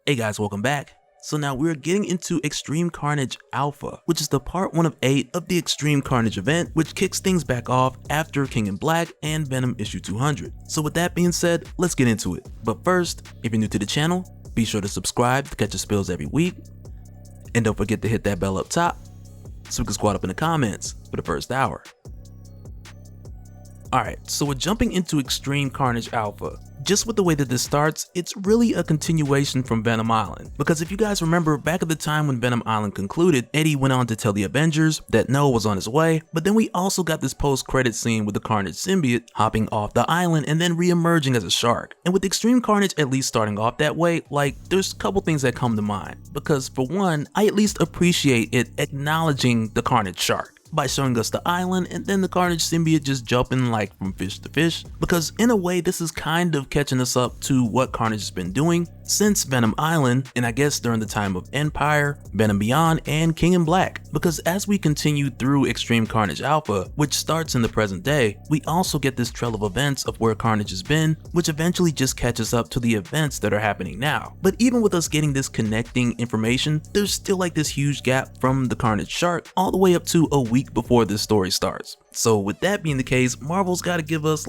Hey guys, welcome back. So now we're getting into Extreme Carnage Alpha, which is the part 1 of 8 of the Extreme Carnage event, which kicks things back off after King in Black and Venom issue 200. So with that being said, let's get into it. But first, if you're new to the channel, be sure to subscribe to catch the spills every week. And don't forget to hit that bell up top so we can squad up in the comments for the first hour. Alright, so we're jumping into Extreme Carnage Alpha. Just with the way that this starts, it's really a continuation from Venom Island. Because if you guys remember, back at the time when Venom Island concluded, Eddie went on to tell the Avengers that Knull was on his way, but then we also got this post-credit scene with the Carnage symbiote hopping off the island and then re-emerging as a shark. And with Extreme Carnage at least starting off that way, there's a couple things that come to mind. Because for one, I at least appreciate it acknowledging the Carnage shark by showing us the island and then the Carnage symbiote just jumping from fish to fish, because in a way this is kind of catching us up to what Carnage has been doing since Venom Island, and I guess during the time of Empyre, Venom Beyond, and King in Black. Because as we continue through Extreme Carnage Alpha, which starts in the present day, we also get this trail of events of where Carnage has been, which eventually just catches up to the events that are happening now. But even with us getting this connecting information, there's still this huge gap from the Carnage shark all the way up to a week before this story starts. So with that being the case, Marvel's gotta give us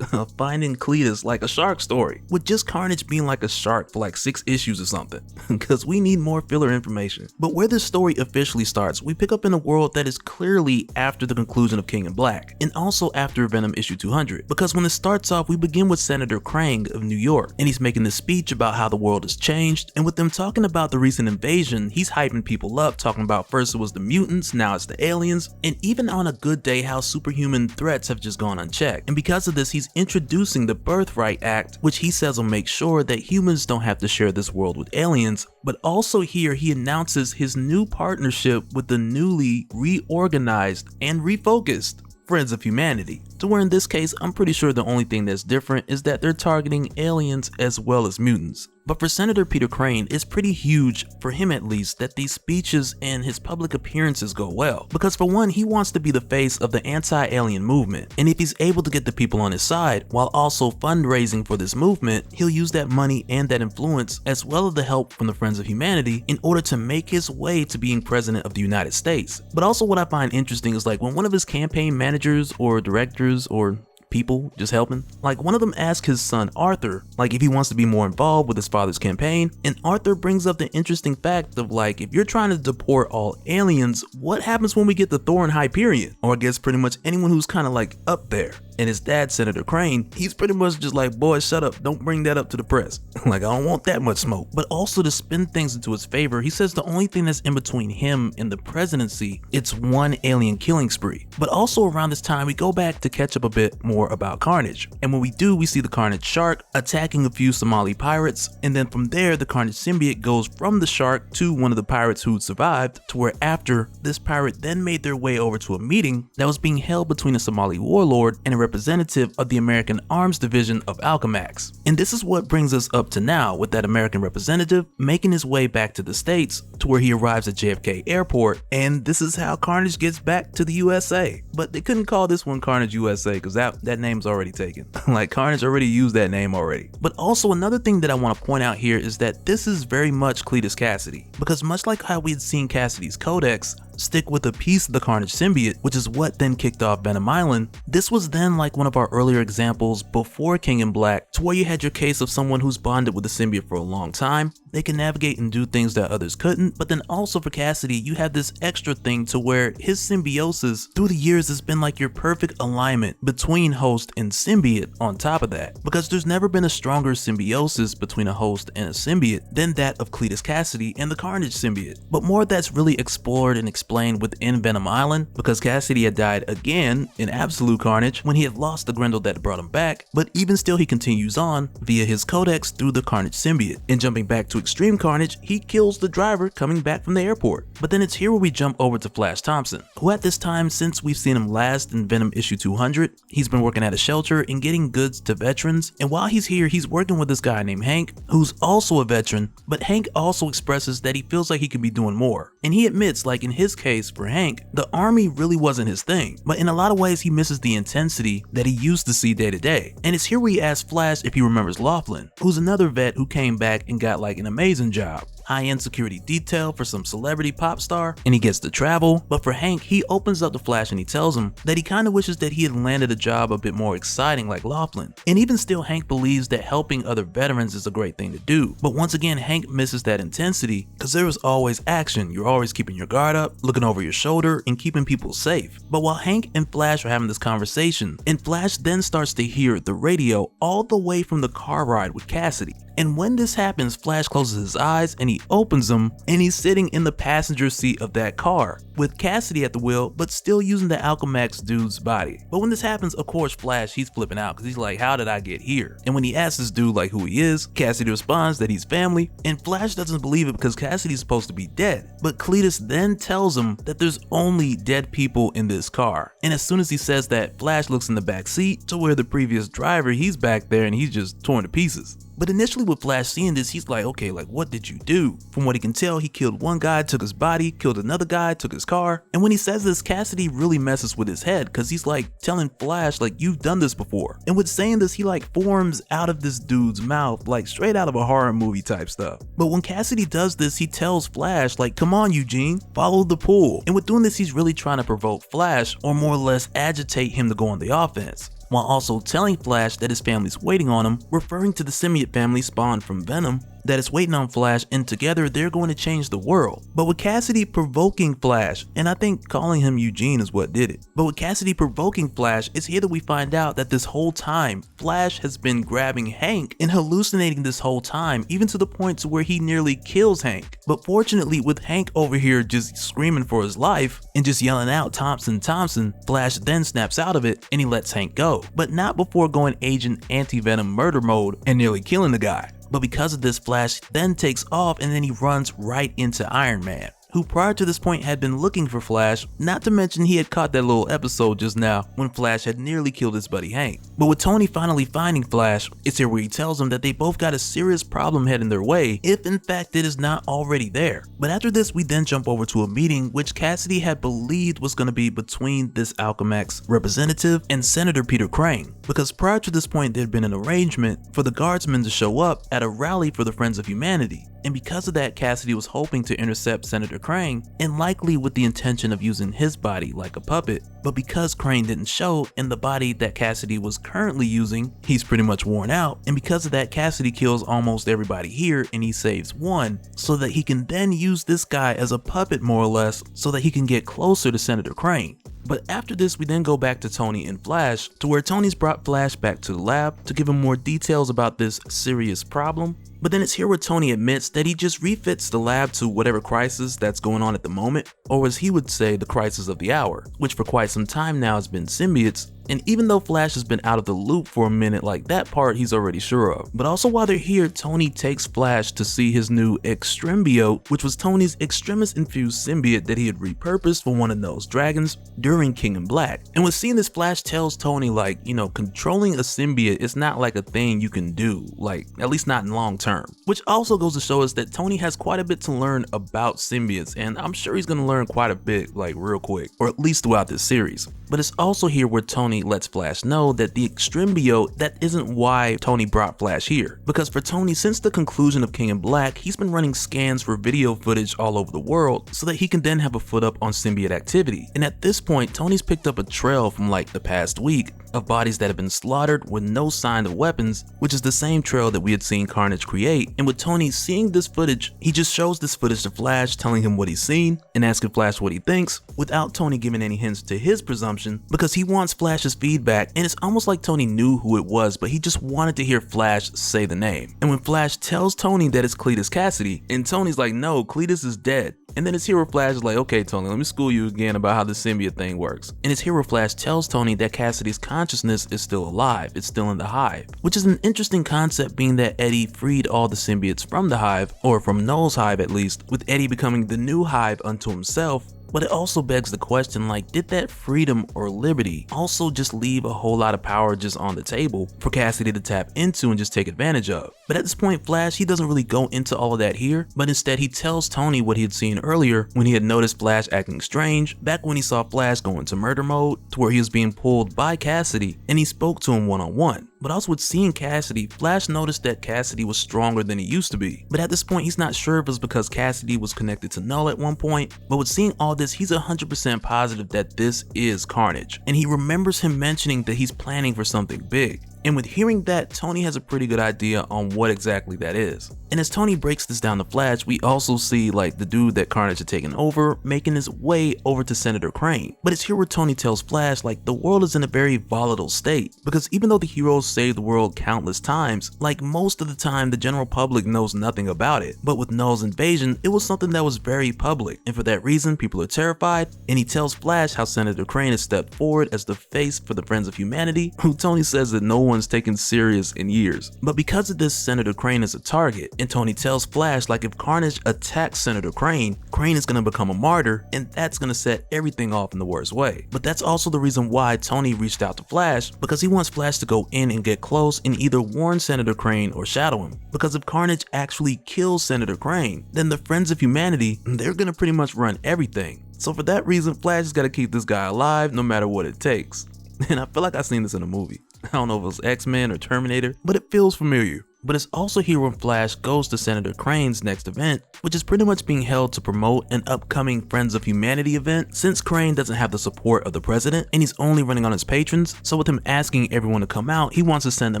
Finding Cletus a shark story, with just Carnage being a shark for 6 issues or something, because we need more filler information. But where this story officially starts, we pick up in a world that is clearly after the conclusion of King in Black, and also after Venom issue 200, because when it starts off, we begin with Senator Krang of New York, and he's making this speech about how the world has changed, and with them talking about the recent invasion, he's hyping people up, talking about first it was the mutants, now it's the aliens, and even on a good day how superhuman threats have just gone unchecked. And because of this, he's introducing the Birthright Act, which he says will make sure that humans don't have to share this world with aliens. But also here he announces his new partnership with the newly reorganized and refocused Friends of Humanity, to where in this case I'm pretty sure the only thing that's different is that they're targeting aliens as well as mutants. But for Senator Peter Crane, it's pretty huge, for him at least, that these speeches and his public appearances go well. Because for one, he wants to be the face of the anti-alien movement, and if he's able to get the people on his side while also fundraising for this movement, he'll use that money and that influence as well as the help from the Friends of Humanity in order to make his way to being president of the United States. But also what I find interesting is when one of his campaign managers or directors or people just helping, one of them asks his son Arthur if he wants to be more involved with his father's campaign, and Arthur brings up the interesting fact of if you're trying to deport all aliens, what happens when we get the Thor and Hyperion, or I guess pretty much anyone who's kind of up there. And his dad, Senator Crane, he's pretty much just boy, shut up, don't bring that up to the press. I don't want that much smoke. But also to spin things into his favor, he says the only thing that's in between him and the presidency, it's one alien killing spree. But also around this time, we go back to catch up a bit more about Carnage. And when we do, we see the Carnage shark attacking a few Somali pirates, and then from there, the Carnage symbiote goes from the shark to one of the pirates who'd survived, to where after, this pirate then made their way over to a meeting that was being held between a Somali warlord and a representative of the American Arms Division of Alchemax. And this is what brings us up to now, with that American representative making his way back to the States, to where he arrives at JFK Airport, and this is how Carnage gets back to the USA. But they couldn't call this one Carnage USA because that name's already taken. Carnage already used that name already. But also another thing that I want to point out here is that this is very much Cletus Cassidy, because much like how we had seen Cassidy's Codex stick with a piece of the Carnage symbiote, which is what then kicked off Venom Island, this was then one of our earlier examples before King in Black, to where you had your case of someone who's bonded with the symbiote for a long time, they can navigate and do things that others couldn't. But then also for Cassidy, you have this extra thing to where his symbiosis through the years has been your perfect alignment between host and symbiote on top of that, because there's never been a stronger symbiosis between a host and a symbiote than that of Cletus Cassidy and the Carnage symbiote. But more of that's really explored and explained within Venom Island, because Cassidy had died again in absolute carnage when he had lost the Grendel that brought him back, but even still he continues on via his codex through the Carnage symbiote. And jumping back to Extreme Carnage, he kills the driver coming back from the airport. But then it's here where we jump over to Flash Thompson, who at this time, since we've seen him last in Venom issue 200, he's been working at a shelter and getting goods to veterans. And while he's here, he's working with this guy named Hank, who's also a veteran, but Hank also expresses that he feels like he could be doing more. And he admits in his this case, for Hank, the army really wasn't his thing, but in a lot of ways he misses the intensity that he used to see day to day. And it's here where he asks Flash if he remembers Laughlin, who's another vet who came back and got like an amazing job. High-end security detail for some celebrity pop star, and he gets to travel. But for Hank, he opens up to Flash and he tells him that he kind of wishes that he had landed a job a bit more exciting like Laughlin. And even still, Hank believes that helping other veterans is a great thing to do. But once again, Hank misses that intensity because there is always action. You're always keeping your guard up, looking over your shoulder, and keeping people safe. But while Hank and Flash are having this conversation, and Flash then starts to hear the radio all the way from the car ride with Cassidy. And when this happens, Flash closes his eyes and he opens them, and he's sitting in the passenger seat of that car with Cassidy at the wheel, but still using the Alchemax dude's body. But when this happens, of course, Flash, he's flipping out because he's like, how did I get here? And when he asks this dude like who he is, Cassidy responds that he's family, and Flash doesn't believe it because Cassidy's supposed to be dead. But Cletus then tells him that there's only dead people in this car. And as soon as he says that, Flash looks in the back seat to where the previous driver, he's back there and he's just torn to pieces. But initially with Flash seeing this, he's like, okay, like what did you do? From what he can tell, he killed one guy, took his body, killed another guy, took his car. And when he says this, Cassidy really messes with his head because he's like telling Flash like, you've done this before. And with saying this, he like forms out of this dude's mouth like straight out of a horror movie type stuff. But when Cassidy does this, he tells Flash like, come on Eugene, follow the pool. And with doing this, he's really trying to provoke Flash, or more or less agitate him to go on the offense, while also telling Flash that his family's waiting on him, referring to the symbiote family spawned from Venom that is waiting on Flash, and together they're going to change the world. But with Cassidy provoking Flash, and I think calling him Eugene is what did it, but with Cassidy provoking Flash, it's here that we find out that this whole time, Flash has been grabbing Hank and hallucinating this whole time, even to the point to where he nearly kills Hank. But fortunately, with Hank over here just screaming for his life and just yelling out Thompson, Thompson, Flash then snaps out of it and he lets Hank go, but not before going Agent Anti-Venom murder mode and nearly killing the guy. But because of this, Flash then takes off and then he runs right into Iron Man, who prior to this point had been looking for Flash, not to mention he had caught that little episode just now when Flash had nearly killed his buddy Hank. But with Tony finally finding Flash, it's here where he tells him that they both got a serious problem heading their way, if in fact it is not already there. But after this, we then jump over to a meeting which Cassidy had believed was going to be between this Alchemax representative and Senator Peter Crane, because prior to this point there had been an arrangement for the guardsmen to show up at a rally for the Friends of Humanity. And because of that, Cassidy was hoping to intercept Senator Crane, and likely with the intention of using his body like a puppet. But because Crane didn't show, and the body that Cassidy was currently using, he's pretty much worn out, and because of that, Cassidy kills almost everybody here and he saves one, so that he can then use this guy as a puppet more or less, so that he can get closer to Senator Crane. But after this, we then go back to Tony and Flash, to where Tony's brought Flash back to the lab to give him more details about this serious problem. But then it's here where Tony admits that he just refits the lab to whatever crisis that's going on at the moment, or as he would say, the crisis of the hour, which for quite some time now has been symbiotes. And even though Flash has been out of the loop for a minute, like that part he's already sure of. But also while they're here, Tony takes Flash to see his new Extrembiote, which was Tony's Extremis infused symbiote that he had repurposed for one of those dragons during King in Black. And with seeing this, Flash tells Tony like, you know, controlling a symbiote is not like a thing you can do, like at least not in long term. Which also goes to show us that Tony has quite a bit to learn about symbiotes, and I'm sure he's gonna learn quite a bit like real quick, or at least throughout this series. But it's also here where Tony lets Flash know that the Extrembiote, that isn't why Tony brought Flash here. Because for Tony, since the conclusion of King in Black, he's been running scans for video footage all over the world so that he can then have a foot up on symbiote activity. And at this point, Tony's picked up a trail from like the past week of bodies that have been slaughtered with no sign of weapons, which is the same trail that we had seen Carnage create. And with Tony seeing this footage, he just shows this footage to Flash, telling him what he's seen and asking Flash what he thinks, without Tony giving any hints to his presumption, because he wants Flash's feedback. And it's almost like Tony knew who it was, but he just wanted to hear Flash say the name. And when Flash tells Tony that it's Cletus Cassidy, and Tony's like, no, Cletus is dead. And then it's here where Flash is like, okay Tony, let me school you again about how the symbiote thing works. And it's here where Flash tells Tony that Cassidy's consciousness is still alive, it's still in the hive. Which is an interesting concept, being that Eddie freed all the symbiotes from the hive, or from Knull's hive at least, with Eddie becoming the new hive unto himself. But it also begs the question, like, did that freedom or liberty also just leave a whole lot of power just on the table for Cassidy to tap into and just take advantage of? But at this point, Flash, he doesn't really go into all of that here, but instead he tells Tony what he had seen earlier when he had noticed Flash acting strange back when he saw Flash go into murder mode, to where he was being pulled by Cassidy and he spoke to him one-on-one. But also with seeing Cassidy, Flash noticed that Cassidy was stronger than he used to be. But at this point, he's not sure if it was because Cassidy was connected to Knull at one point, but with seeing all this, he's 100% positive that this is Carnage. And he remembers him mentioning that he's planning for something big. And with hearing that, Tony has a pretty good idea on what exactly that is. And as Tony breaks this down to Flash, we also see like the dude that Carnage had taken over making his way over to Senator Crane. But it's here where Tony tells Flash like the world is in a very volatile state, because even though the heroes saved the world countless times, like most of the time the general public knows nothing about it. But with Knull's invasion, it was something that was very public, and for that reason people are terrified. And he tells Flash how Senator Crane has stepped forward as the face for the Friends of Humanity, who Tony says that no one's taken serious in years. But because of this, Senator Crane is a target, and Tony tells Flash like if Carnage attacks Senator Crane, Crane is going to become a martyr, and that's going to set everything off in the worst way. But that's also the reason why Tony reached out to Flash, because he wants Flash to go in and get close and either warn Senator Crane or shadow him. Because if Carnage actually kills Senator Crane, then the Friends of Humanity, they're going to pretty much run everything. So for that reason, Flash has got to keep this guy alive no matter what it takes. And I feel like I've seen this in a movie. I don't know if it was X-Men or Terminator, but it feels familiar. But it's also here when Flash goes to Senator Crane's next event, which is pretty much being held to promote an upcoming Friends of Humanity event, since Crane doesn't have the support of the president and he's only running on his patrons. So with him asking everyone to come out, he wants to send a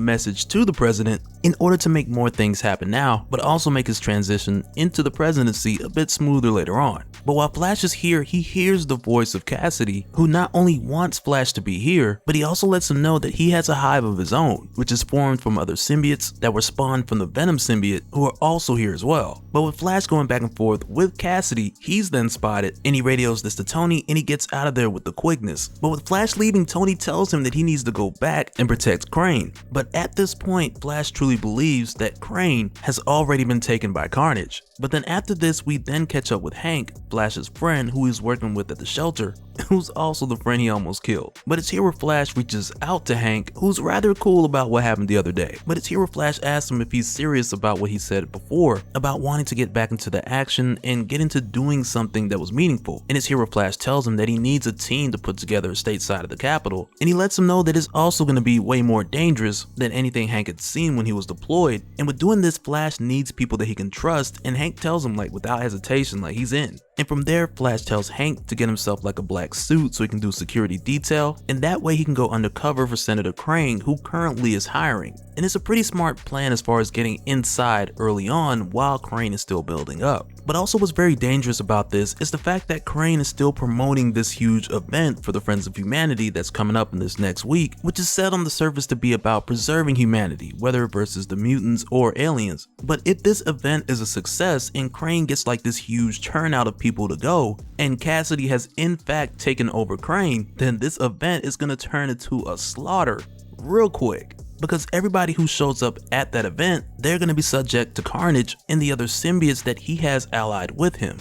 message to the president in order to make more things happen now, but also make his transition into the presidency a bit smoother later on. But while Flash is here, he hears the voice of Cassidy, who not only wants Flash to be here, but he also lets him know that he has a hive of his own, which is formed from other symbiotes that were spawned from the Venom symbiote, who are also here as well. But with Flash going back and forth with Cassidy, he's then spotted and he radios this to Tony and he gets out of there with the quickness. But with Flash leaving, Tony tells him that he needs to go back and protect Crane. But at this point, Flash truly believes that Crane has already been taken by Carnage. But then after this, we then catch up with Hank, Flash's friend who he's working with at the shelter, who's also the friend he almost killed. But it's here where Flash reaches out to Hank, who's rather cool about what happened the other day. But it's here where Flash asks him if he's serious about what he said before, about wanting to get back into the action and get into doing something that was meaningful. And it's here where Flash tells him that he needs a team to put together stateside of the capital, and he lets him know that it's also going to be way more dangerous than anything Hank had seen when he was deployed. And with doing this, Flash needs people that he can trust, and Hank tells him like without hesitation like he's in. And from there, Flash tells Hank to get himself like a black suit so he can do security detail, and that way he can go undercover for Senator Crane, who currently is hiring. And it's a pretty smart plan as far as getting inside early on while Crane is still building up. But also what's very dangerous about this is the fact that Crane is still promoting this huge event for the Friends of Humanity that's coming up in this next week, which is said on the surface to be about preserving humanity, whether versus the mutants or aliens. But if this event is a success and Crane gets like this huge turnout of people to go, and Cassidy has in fact taken over Crane, then this event is going to turn into a slaughter real quick. Because everybody who shows up at that event, they're going to be subject to Carnage and the other symbiotes that he has allied with him.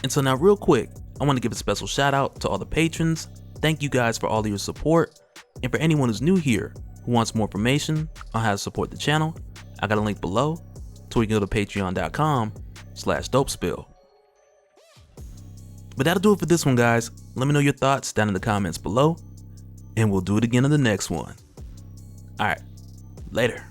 And so now real quick, I want to give a special shout out to all the patrons. Thank you guys for all of your support. And for anyone who's new here who wants more information on how to support the channel, I got a link below to where you can go to patreon.com/dopespill. But that'll do it for this one, guys. Let me know your thoughts down in the comments below, and we'll do it again in the next one. All right, later.